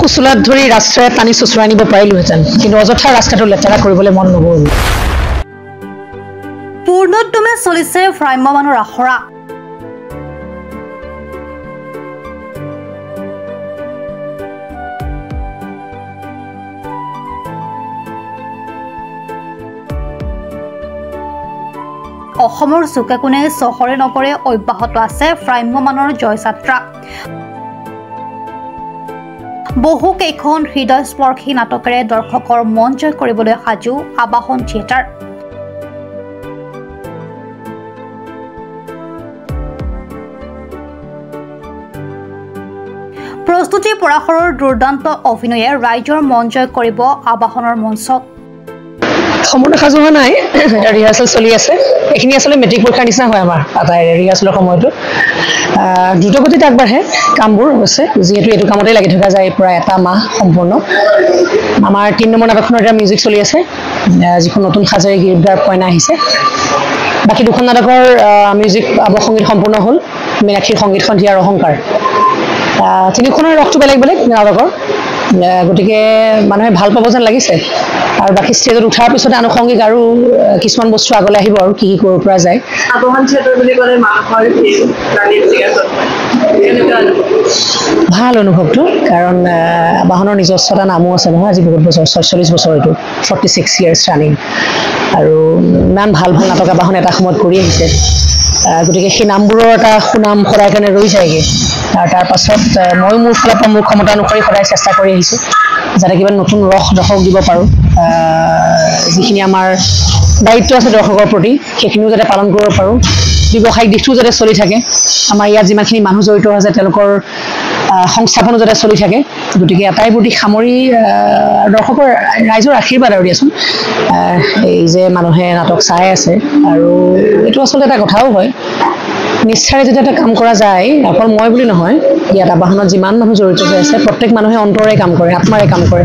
টুকু চুলাত ধৰি ৰাস্তাৰে টানি চুচুৰাই নিব পাৰিলোহেঁতেন, কিন্তু অযথা ৰাস্তাটো লেতেৰা কৰিবলৈ মন নগ'ল। পূৰ্ণোদ্যমে চলিছে ভ্ৰাম্যমাণৰ আখৰা। অসমৰ চুকে কোণে চহৰে নগৰে অব্যাহত আছে ভ্ৰাম্যমাণৰ জয়যাত্ৰা। বহু কেইখন হৃদয়স্পৰ্শী নাটকেৰে দৰ্শকৰ মন জয় কৰিবলৈ সাজু আবাহন থিয়েটাৰ। প্ৰস্তুতি পৰাশৰৰ দুৰ্দান্ত অভিনয়ে ৰাইজৰ মন জয় কৰিব আবাহনৰ মঞ্চত। সম্পূৰ্ণ সাজু হোৱা নাই, ৰিহাৰ্চেল চলি আছে। এইখিনি আচলতে মেট্ৰিক পৰীক্ষাৰ নিচিনা হয় আমাৰ আটাই ৰিহাৰ্চেলৰ সময়টো। দ্ৰুতগতিত আগবাঢ়ে কামবোৰ অৱশ্যে, যিহেতু এইটো কামতেই লাগি থকা যায় প্ৰায় এটা মাহ সম্পূৰ্ণ। আমাৰ ৩ নম্বৰ নাটকখনৰ এতিয়া মিউজিক চলি আছে, যিখন নতুন সাজেৰে গিৰিপদাৰ কইনা আহিছে। বাকী 2খন নাটকৰ মিউজিক আৱসংগীত সম্পূৰ্ণ হ'ল। মীনাক্ষীৰ সংগীত সন্ধিয়া আৰু অহংকাৰ, 3খনৰ ৰসটো বেলেগ বেলেগ নাটকৰ, গতিকে মানুহে ভাল পাব যেন লাগিছে। আৰু বাকী ষ্টেজত উঠাৰ পিছতে আনুষংগিক আৰু কিছুমান বস্তু আগলৈ আহিব আৰু কি কৰিব পৰা যায়। ভাল অনুভৱটো, কাৰণ আবাহনৰ নিজস্বতা নামো আছে নহয়। আজি বহুত বছৰ, 46 বছৰ, এইটো 46 years ৰানিং। আৰু ইমান ভাল ভাল নাটক আবাহন এটা সময়ত কৰি আহিছে, গতিকে সেই নামবোৰৰ এটা সুনাম সদায় কাৰণে ৰৈ যায়গৈ। আৰু তাৰ পাছত মই মোৰ ফালৰ পৰা মোৰ ক্ষমতা অনুসৰি সদায় চেষ্টা কৰি আহিছোঁ যাতে কিবা নতুন ৰস দৰ্শক দিব পাৰোঁ। যিখিনি আমাৰ দায়িত্ব আছে দৰ্শকৰ প্ৰতি, সেইখিনিও যাতে পালন কৰিব পাৰোঁ। ব্যৱসায়িক দিশটোও যাতে চলি থাকে, আমাৰ ইয়াত যিমানখিনি মানুহ জড়িত আছে তেওঁলোকৰ সংস্থাপনো যাতে চলি থাকে। গতিকে আটাইবোৰ দিশ সামৰি দৰ্শকৰ ৰাইজৰ আশীৰ্বাদ আৰু দিয়াচোন, এই যে মানুহে নাটক চাই আছে। আৰু এইটো আচলতে এটা কথাও হয়, নিষ্ঠাৰে যেতিয়া এটা কাম কৰা যায়, অকল মই বুলি নহয়, ইয়াত আবাহনত যিমান মানুহ জড়িত হৈ আছে প্ৰত্যেক মানুহে অন্তৰে কাম কৰে, আত্মাৰে কাম কৰে।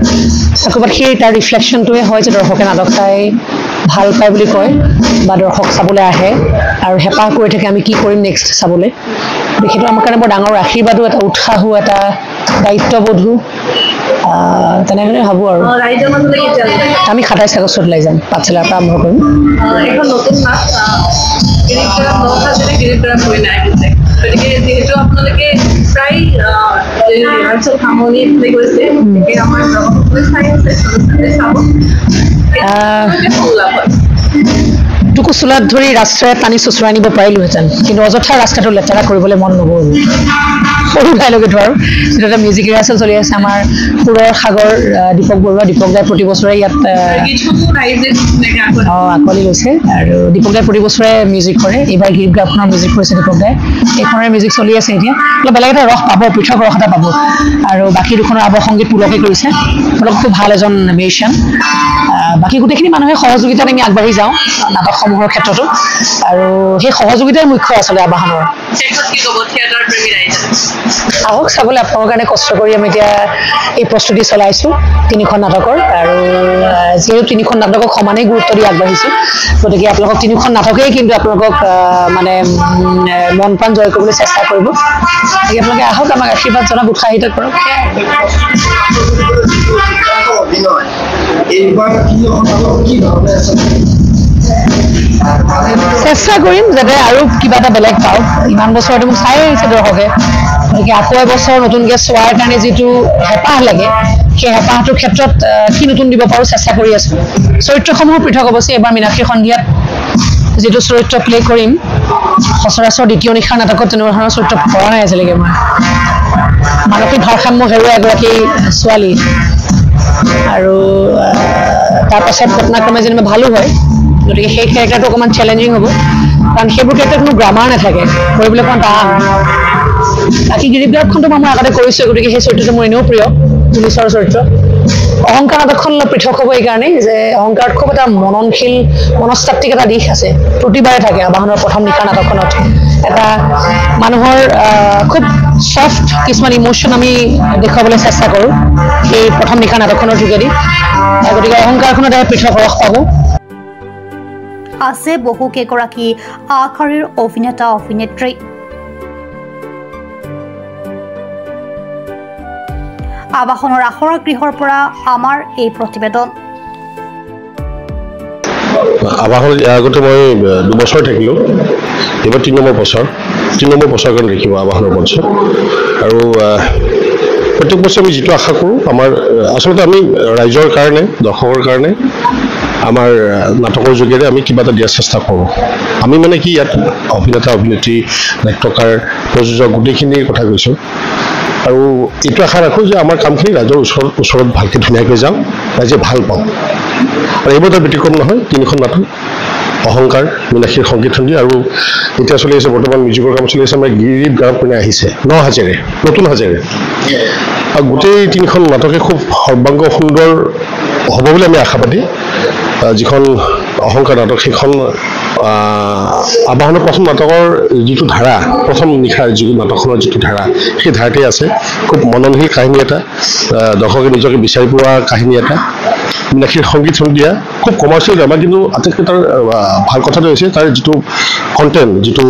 ক'ৰবাত সেই তাৰ ৰিফ্লেকশ্যনটোৱে হয় যে দৰ্শকে নাটক চাই ভাল পায় বুলি কয়, বা দৰ্শক চাবলৈ আহে আৰু হেঁপাহ কৰি থাকে আমি কি কৰিম নেক্সট চাবলৈ। সেইটো আমাৰ কাৰণে বৰ ডাঙৰ আশীৰ্বাদো, এটা উৎসাহো, এটা দায়িত্ববোধো। তেনেধৰণে ভাবোঁ আৰু আমি 27 আগষ্টত ওলাই যাম, পাঠশালাৰ পৰা আৰম্ভ কৰিম। গতিকে যিহেতু আপোনালোকে প্ৰায় ৰিহাৰ্চেল সামৰণি গৈছে, আমাৰ চাই আছে চাব টুকু চুলাত ধৰি ৰাস্তাৰে টানি চুচুৰাই নিব পাৰিলোহেঁতেন, কিন্তু অযথা ৰাস্তাটো লেতেৰা কৰিবলৈ মন নগ'ল। সৰু ডাইলগে ধৰ, যিটো এটা মিউজিক ৰিহাৰ্চেল চলি আছে আমাৰ সুৰৰ সাগৰ দীপক বৰুৱা। দীপক দাই প্ৰতি বছৰে ইয়াত আঁকোৱালি লৈছে, আৰু দীপক দাই প্ৰতি বছৰে মিউজিক কৰে। এইবাৰ গিৰিপদাৰখনৰ মিউজিক কৰিছে দীপক দাই। এইখনৰে মিউজিক চলি আছে এতিয়া, অলপ বেলেগ এটা ৰস পাব, পৃথক ৰস এটা পাব। আৰু বাকী 2খনৰ আৱসংগীত পুলকে কৰিছে, অলপ খুব ভাল এজন মিউজিচিয়ান। বাকী গোটেইখিনি মানুহে সহযোগিতাত আমি আগবাঢ়ি যাওঁ নাটকসমূহৰ ক্ষেত্ৰতো, আৰু সেই সহযোগিতাই মুখ্য আচলতে আবাহনৰ। আহক চাবলৈ, আপোনালোকৰ কাৰণে কষ্ট কৰি আমি এতিয়া এই প্ৰস্তুতি চলাইছোঁ 3খন নাটকৰ। আৰু যিহেতু 3খন নাটকক সমানেই গুৰুত্ব দি আগবাঢ়িছোঁ, গতিকে আপোনালোকক 3খন নাটকেই কিন্তু আপোনালোকক মানে মন প্ৰাণ জয় কৰিবলৈ চেষ্টা কৰিব। গতিকে আপোনালোকে আহক, আমাক আশীৰ্বাদ জনাওক, উৎসাহিত কৰক। চেষ্টা কৰিম যাতে আৰু কিবা এটা বেলেগ পাওক। ইমান বছৰতে মোক চাই আহিছে দৰ্শকে, গতিকে আকৌ এবছৰ নতুনকৈ চোৱাৰ কাৰণে যিটো হেঁপাহ লাগে, সেই হেঁপাহটোৰ ক্ষেত্ৰত কি নতুন দিব পাৰোঁ চেষ্টা কৰি আছোঁ। চৰিত্ৰসমূহ পৃথক অৱশ্যে। এবাৰ মীনাক্ষীৰ সন্ধিয়াত যিটো চৰিত্ৰ প্লে কৰিম, সচৰাচৰ দ্বিতীয় নিশাৰ নাটকত তেনেধৰণৰ চৰিত্ৰ কৰা নাই আজিলৈকে মই। মানসিক ভাৰসাম্য হেৰুৱা এগৰাকী ছোৱালী, আৰু তাৰপাছত ঘটনাক্ৰমে যেনিবা ভালো হয়। গতিকে সেই কেৰেক্টাৰটো অকণমান চেলেঞ্জিং হ'ব, কাৰণ সেইবোৰ কেৰেক্টাৰ কোনো গ্ৰামাৰ নাথাকে, কৰিবলৈ অকণমান টান। বাকী গিৰিপদাৰখনটো মই আগতে কৰিছোঁ, গতিকে সেই চৰিত্ৰটো মোৰ এনেও প্ৰিয়, পুলিচৰ চৰিত্ৰ। অহংকাৰ নাটকখন অলপ পৃথক হ'ব এইকাৰণেই যে অহংকাৰত খুব এটা মননশীল, মনস্তাত্ত্বিক এটা দিশ আছে, প্ৰতিবাৰে থাকে। আবাহনৰ প্ৰথম নিশাৰ নাটকখনত এটা মানুহৰ খুব ছফ্ট কিছুমান ইম'শ্যন আমি দেখুৱাবলৈ চেষ্টা কৰোঁ এই প্ৰথম নিশাৰ নাটকখনৰ যোগেদি। গতিকে অহংকাৰখনত পৃথক ৰস পাব। আছে বহু কেইগৰাকী আগশাৰীৰ অভিনেতা অভিনেত্ৰী। আবাহনৰ আখৰা গৃহৰ পৰা আমাৰ এই প্ৰতিবেদন। আবাহন আগতে মই 2 বছৰ থাকিলোঁ, এইবাৰ 3 নম্বৰ বছৰ কাৰণে দেখিব আবাহনৰ মঞ্চত। আৰু প্ৰত্যেক বছৰ আমি যিটো আশা কৰোঁ, আমাৰ আচলতে আমি ৰাইজৰ কাৰণে, দৰ্শকৰ কাৰণে আমাৰ নাটকৰ যোগেৰে আমি কিবা এটা দিয়াৰ চেষ্টা কৰোঁ। আমি মানে কি ইয়াত অভিনেতা, অভিনেত্ৰী, নাট্যকাৰ, প্ৰযোজক গোটেইখিনিৰ কথা কৈছোঁ। আৰু এইটো আশা ৰাখোঁ যে আমাৰ কামখিনি ৰাইজৰ ওচৰত ভালকৈ ধুনীয়াকৈ যাওঁ, ৰাইজে ভাল পাওঁ। আৰু এইবোৰ এটা ব্যতিক্ৰম নহয়। 3খন নাটক, অহংকাৰ, মীনাক্ষীৰ সংগীত সন্ধি, আৰু এতিয়া চলি আছে বৰ্তমান মিউজিকৰ কাম চলি আছে আমাৰ গিৰিত গাঁৱত পিনে আহিছে নতুন সাজেৰে। আৰু গোটেই 3খন নাটকে খুব সৰ্বাংগ সুন্দৰ হ'ব বুলি আমি আশাবাদী। যিখন অহংকাৰ নাটক, সেইখন আবাহনৰ প্ৰথম নাটকৰ যিটো ধাৰা, প্ৰথম নিশাৰ যিটো নাটকখনৰ যিটো ধাৰা, সেই ধাৰাতেই আছে। খুব মননশীল কাহিনী এটা, দৰ্শকে নিজকে বিচাৰি পোৱা কাহিনী এটা। মীনাক্ষীৰ সংগীত সন্ধিয়া খুব কমাৰ্চিয়েল ড্ৰামা, কিন্তু আটাইতকৈ তাৰ ভাল কথাটো হৈছে তাৰ যিটো কণ্টেণ্ট, যিটো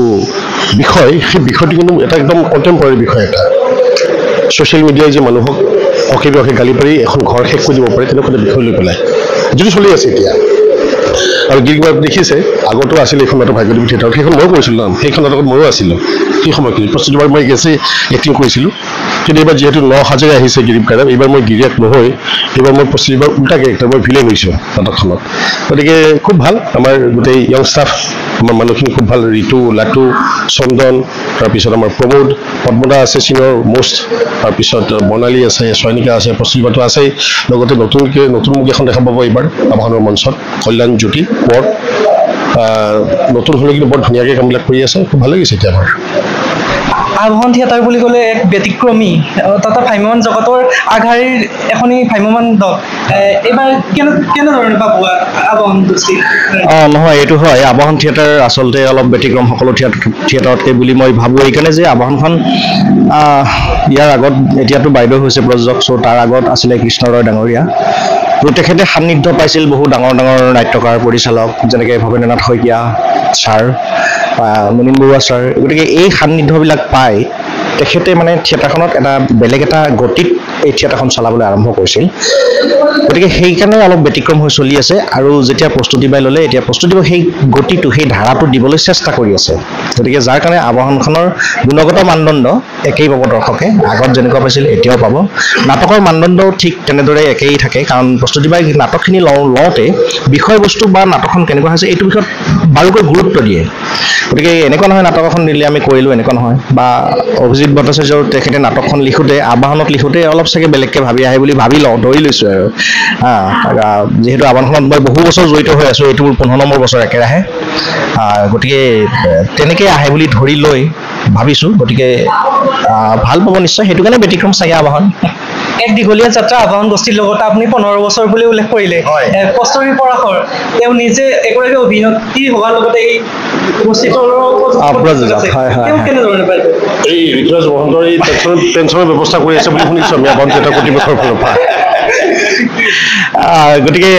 বিষয়, সেই বিষয়টো কিন্তু এটা একদম কণ্টেম্পৰাৰী বিষয় এটা। ছ'চিয়েল মিডিয়াই যে মানুহক অকে গালি পাৰি এখন ঘৰ শেষ কৰি দিব পাৰে, তেনেকুৱা এটা বিষয় লৈ পেলাই যিটো চলি আছে এতিয়া। আৰু গিৰিবাক দেখিছে, আগতো আছিল এইখন নাটক ভাগ্যদেৱী থিয়েটাৰত, সেইখন ময়ো কৰিছিলোঁ নাম, সেইখন নাটকত ময়ো আছিলোঁ সেই সময়খিনি। প্ৰস্তুতিবাৰ মই গেছে এক্টিং কৰিছিলোঁ, কিন্তু এইবাৰ যিহেতু 9 সাজেৰে আহিছে গিৰিব কাইৰাম, এইবাৰ মই গিৰিয়াক নহয়, এইবাৰ মই প্ৰস্তুতিবাৰ উল্টা কেৰেক্টাৰ, মই ভিলেন হৈছোঁ নাটকখনত। গতিকে খুব ভাল, আমাৰ গোটেই য়ং ষ্টাফ, আমাৰ মানুহখিনি খুব ভাল। ঋতু, লাটু, চন্দন, তাৰপিছত আমাৰ প্ৰমোদ, পদ্মদা আছে চিনিয়ৰ মোষ্ট, তাৰপিছত বৰ্ণালী আছে, চয়নিকা আছে, প্ৰস্তুতিবাৰটো আছেই। লগতে নতুন মুখ এখন দেখা পাব এইবাৰ আবাহনৰ মঞ্চত, কল্যাণ জ্যোতি কোঁৱৰ। নতুন হ'লে কিন্তু বৰ ধুনীয়াকৈ কামবিলাক কৰি আছে, খুব ভাল লাগিছে এতিয়া আমাৰ। আবাহন থিয়েটাৰ বুলি ক'লে এক ব্যতিক্ৰমী তথা ভ্ৰাম্যমান জগতৰ আগশাৰীৰ এখনি ভ্ৰাম্যমান দল। এইবাৰ কেনেধৰণে পাব আবাহন দৃষ্টি? নহয়, এইটো হয়, আবাহন থিয়েটাৰ আচলতে অলপ ব্যতিক্ৰম সকলো থিয়েটাৰতকৈ বুলি মই ভাবোঁ। এইকাৰণে যে আবাহনখন ইয়াৰ আগত, এতিয়াতো বাইদেউ হৈছে প্ৰযোজক, চ' তাৰ আগত আছিলে কৃষ্ণ ৰয় ডাঙৰীয়া। ত' তেখেতে সান্নিধ্য পাইছিল বহু ডাঙৰ নাট্যকাৰ, পৰিচালক, যেনেকৈ ভৱেন্দ্ৰনাথ শইকীয়া ছাৰ, মুনীন বৰুৱা ছাৰ। গতিকে এই সান্নিধ্যবিলাক পাই তেখেতে মানে থিয়েটাৰখনত এটা বেলেগ এটা গতিত এই থিয়েটাৰখন চলাবলৈ আৰম্ভ কৰিছিল। গতিকে সেইকাৰণে অলপ ব্যতিক্ৰম হৈ চলি আছে। আৰু যেতিয়া প্ৰস্তুতি বাই ল'লে, এতিয়া প্ৰস্তুতিবাই সেই গতিটো, সেই ধাৰাটো দিবলৈ চেষ্টা কৰি আছে। গতিকে যাৰ কাৰণে আবাহনখনৰ গুণগত মানদণ্ড একেই পাব দৰ্শকে, আগত যেনেকুৱা পাইছিল এতিয়াও পাব। নাটকৰ মানদণ্ডও ঠিক তেনেদৰে একেই থাকে, কাৰণ প্ৰস্তুতিবাই নাটকখিনি লওঁতে বিষয়বস্তু বা নাটকখন কেনেকুৱা হৈছে এইটো বিষয়ত বাৰুকৈ গুৰুত্ব দিয়ে। গতিকে এনেকুৱা নহয় নাটক এখন দিলে আমি কৰিলোঁ, এনেকুৱা নহয়। বা অভিজিত ভট্টাচাৰ্যৰ তেখেতে নাটকখন লিখোঁতে, আবাহনত লিখোঁতে অলপ চাগে বেলেগকৈ ভাবি আহে বুলি ধৰি লৈছোঁ আৰু। যিহেতু আবাহনখনত মই বহু বছৰ জড়িত হৈ আছোঁ, এইটো মোৰ 15 নম্বৰ বছৰ একেৰাহে। গতিকে তেনেকৈ আহে বুলি ধৰি লৈ ভাবিছোঁ। গতিকে ভাল পাব নিশ্চয়, সেইটো কাৰণে ব্যতিক্ৰম চাগে আবাহন। এক দীঘলীয়া যাত্ৰা আবাহন গোষ্ঠীৰ লগত আপুনি 15 বছৰ বুলি উল্লেখ কৰিলে। কস্তুৰী পৰাশৰ তেওঁ নিজে এগৰাকী অভিনেত্ৰী হোৱাৰ লগতে এই গোষ্ঠীটোৰ কেনেধৰণে পায়? এই ঋতুৰাজ মহন্তৰ এই পেঞ্চনৰ ব্যৱস্থা কৰি আছে বুলি শুনিছোঁ আমি আবাহন থিয়েটাৰ কৰ্তৃপক্ষৰ ফালৰ পৰা। গতিকে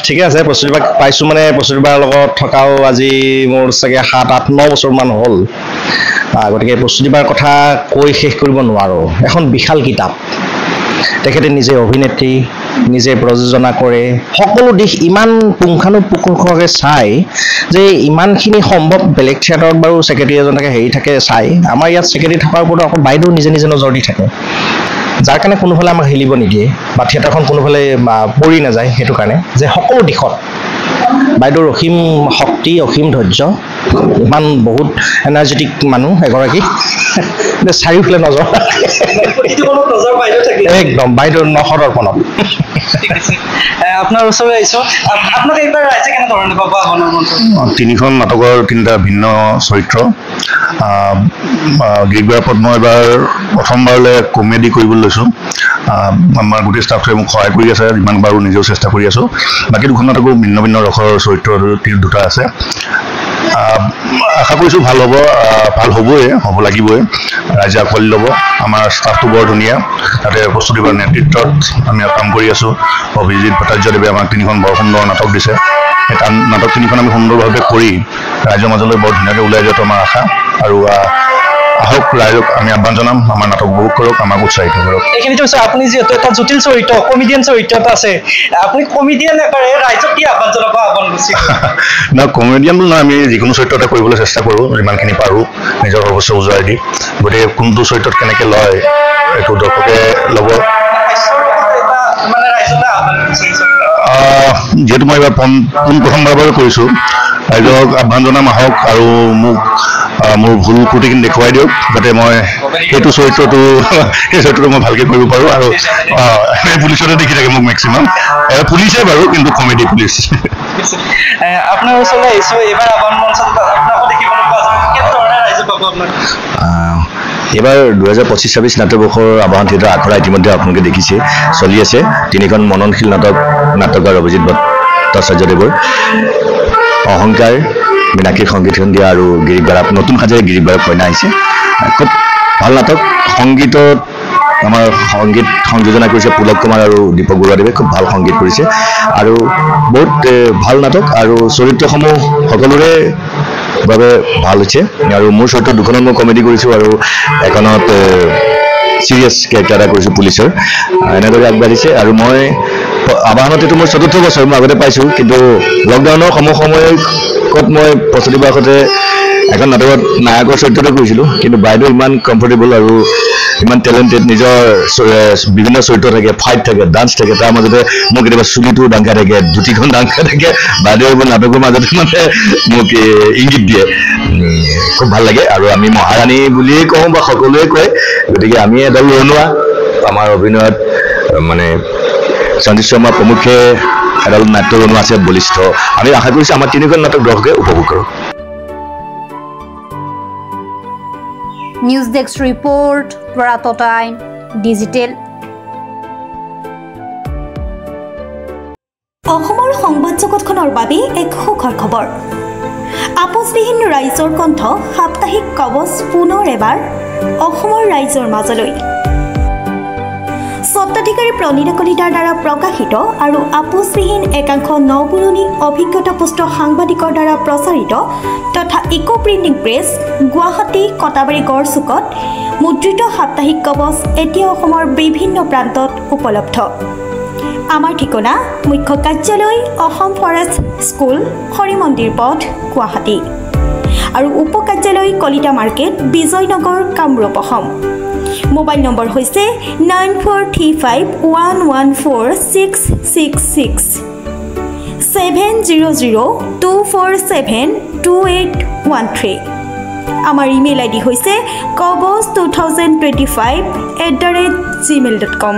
ঠিকে আছে, প্ৰস্তুতিবাক পাইছোঁ মানে প্ৰস্তুতিবাৰ লগত থকাও আজি মোৰ চাগে 7-8-9 বছৰমান হ'ল। গতিকে প্ৰস্তুতিবাৰ কথা কৈ শেষ কৰিব নোৱাৰোঁ। এখন বিশাল কিতাপ। তেখেতে নিজে অভিনেত্ৰী, নিজে প্ৰযোজনা কৰে, সকলো দিশ ইমান পুংখানুপুংখকৈ চাই যে ইমানখিনি সম্ভৱ। বেলেগ থিয়েটাৰত বাৰু ছেক্ৰেটাৰী এজনকে থাকে চাই, আমাৰ ইয়াত ছেক্ৰেটাৰী থকাৰ ওপৰত আকৌ বাইদেউ নিজে নজৰ দি থাকে, যাৰ কাৰণে কোনোফালে আমাক হিলিব নিদিয়ে বা থিয়েটাৰখন কোনোফালে পৰি নাযায়। সেইটো কাৰণে যে সকলো দিশত বাইদেউৰ অসীম শক্তি, অসীম ধৈৰ্য, ইমান বহুত এনাৰ্জেটিক মানুহ এগৰাকী, চাৰিওফালে নজৰ একদম বাইদেউৰ নসদৰ্পণত। আপোনাৰ ওচৰলৈ আহিছোঁ, আপোনাক এইবাৰ ৰাইজে কেনেধৰণে পাব? 3খন নাটকৰ 3টা ভিন্ন চৰিত্ৰ। গিৰিবাৰত মই এবাৰ প্ৰথমবাৰলৈ কমেডি কৰিবলৈ লৈছোঁ। আমাৰ গোটেই ষ্টাফটোৱে মোক সহায় কৰি আছে, যিমান পাৰোঁ নিজেও চেষ্টা কৰি আছোঁ। বাকী 2খন নাটকো ভিন্ন ৰসৰ চৰিত্ৰ 2টা আছে। আশা কৰিছোঁ ভাল হ'বই, হ'ব লাগিবই, ৰাইজে আঁকোৱালি ল'ব। আমাৰ ষ্টাফটো বৰ ধুনীয়া, তাতে প্ৰস্তুতিবাৰ নেতৃত্বত আমি কাম কৰি আছোঁ। অভিজিত ভট্টাচাৰ্যদেৱে আমাক 3খন বৰ সুন্দৰ নাটক দিছে। সেই নাটক 3খন আমি সুন্দৰভাৱে কৰি ৰাইজৰ মাজলৈ বৰ ধুনীয়াকৈ ওলাই যোৱাটো আমাৰ আশা। আৰু আহক ৰাইজক আমি আহ্বান জনাম আমাৰ নাটক উপভোগ কৰক আমাক উৎসাহিত কৰক এইখিনিতো হৈছে আপুনি যিহেতু এটা জটিল চৰিত্ৰ কমেডিয়ান চৰিত্ৰ এটা আছে আপুনি কমেডিয়ান একাৰে ৰাইজক কি আহ্বান জনাব আহ্বান কৰিছে না কমেডিয়ান বুলি নহয় আমি যিকোনো চৰিত্ৰ এটা কৰিবলৈ চেষ্টা কৰোঁ যিমানখিনি পাৰোঁ নিজৰ সৰ্বোচ্চ উজাই দি গতিকে কোনটো চৰিত্ৰত কেনেকৈ লয় এইটো দৰ্শকে ল'ব মানে ৰাইজলৈ আহ্বান কৰিছে যিহেতু মই এইবাৰ প্ৰথমবাৰৰ বাবে কৰিছোঁ ৰাইজক আহ্বান জনাম আহক আৰু মোক মোৰ ভুল ত্ৰুটিখিনি দেখুৱাই দিয়ক যাতে মই সেইটো চৰিত্ৰটো মই ভালকৈ কৰিব পাৰোঁ আৰু পুলিচতে দেখি থাকে মোক মেক্সিমাম পুলিচে বাৰু কিন্তু কমেডি পুলিচ আপোনাৰ ওচৰলৈ আহিছোঁ এইবাৰ আহ্বান মঞ্চত আপোনাকো দেখিবলৈ পোৱা যাব কেনেধৰণে ৰাইজে পাব আপোনাক এইবাৰ 2025-26 নাট্যবৰ্ষৰ আবাহন থিয়েটাৰ আখৰা ইতিমধ্যে আপোনালোকে দেখিছে চলি আছে 3খন মননশীল নাটকাৰ অভিজিৎ ভট্টাচাৰ্যদেৱৰ অহংকাৰ মীনাক্ষীৰ সংগীত সন্ধিয়া আৰু গিৰিবাৰা নতুন সাজেৰে গিৰিবাৰা কইনা আহিছে খুব ভাল নাটক সংগীতত আমাৰ সংগীত সংযোজনা কৰিছে পুলক কুমাৰ আৰু দীপক বৰুৱাদেৱে খুব ভাল সংগীত কৰিছে আৰু বহুত ভাল নাটক আৰু চৰিত্ৰসমূহ সকলোৰে বাবে ভাল হৈছে আৰু মোৰ চৰিত্ৰ দুখনত মই কমেডি কৰিছোঁ আৰু এখনত চিৰিয়াছ কেৰেক্টাৰ এটা কৰিছোঁ পুলিচৰ এনেদৰে আগবাঢ়িছে আৰু মই আবাহনত এইটো মোৰ 4ৰ্থ বছৰ মই আগতে পাইছোঁ কিন্তু লকডাউনৰ সময়ত মই প্ৰস্তুতি বাসতে এখন নাটকত নায়কৰ চৰিত্ৰটো কৰিছিলোঁ কিন্তু বাইদেউ ইমান কমফৰ্টেবল আৰু ইমান টেলেণ্টেড নিজৰ বিভিন্ন চৰিত্ৰ থাকে ফাইট থাকে ডান্স থাকে তাৰ মাজতে মোক কেতিয়াবা চুলিটো ডাঙা থাকে ধুতিখন ডাঙা থাকে বাইদেউ এইবোৰ নাটকৰ মাজতে মানে মোক ইংগিত দিয়ে খুব ভাল লাগে আৰু আমি মহাৰাণী বুলিয়েই কওঁ বা সকলোৱে কয় গতিকে আমি এডাল ৰণুৱা আমাৰ অভিনয়ত মানে সঞ্জিত শৰ্মা প্ৰমুখে এডাল নাট্য ৰণুৱা আছে বলিষ্ঠ আমি আশা কৰিছোঁ আমাৰ 3খন নাটক দৰ্শকে উপভোগ কৰক news desk report Bharat time digital অসমৰ সংবাদ জগতখনৰ বাবে এক সুখৰ খবৰ আপোচবিহীন ৰাইজৰ কণ্ঠ সাপ্তাহিক কবচ পুনৰ এবাৰ অসমৰ ৰাইজৰ মাজলৈ স্বত্বাধিকাৰী প্ৰণীতা কলিতাৰ দ্বাৰা প্ৰকাশিত আৰু আপোচবিহীন একাংশ নপুৰণি অভিজ্ঞতাপুষ্ট সাংবাদিকৰ দ্বাৰা প্ৰচাৰিত তথা eco printing press Guwahati Katabari গড়চুকত মুদ্ৰিত সাপ্তাহিক কবচ এতিয়া অসমৰ বিভিন্ন প্ৰান্তত উপলব্ধ আমাৰ ঠিকনা মুখ্য কাৰ্যালয় অসম ফৰেষ্ট স্কুল হৰি মন্দিৰ পথ গুৱাহাটী আৰু উপ কাৰ্যালয় Kalita market Bijoynagar Kamrup Assam mobile number হৈছে 9435114666 70024728813 আমাৰ ইমেইল আইডি হৈছে kobos2025@gmail.com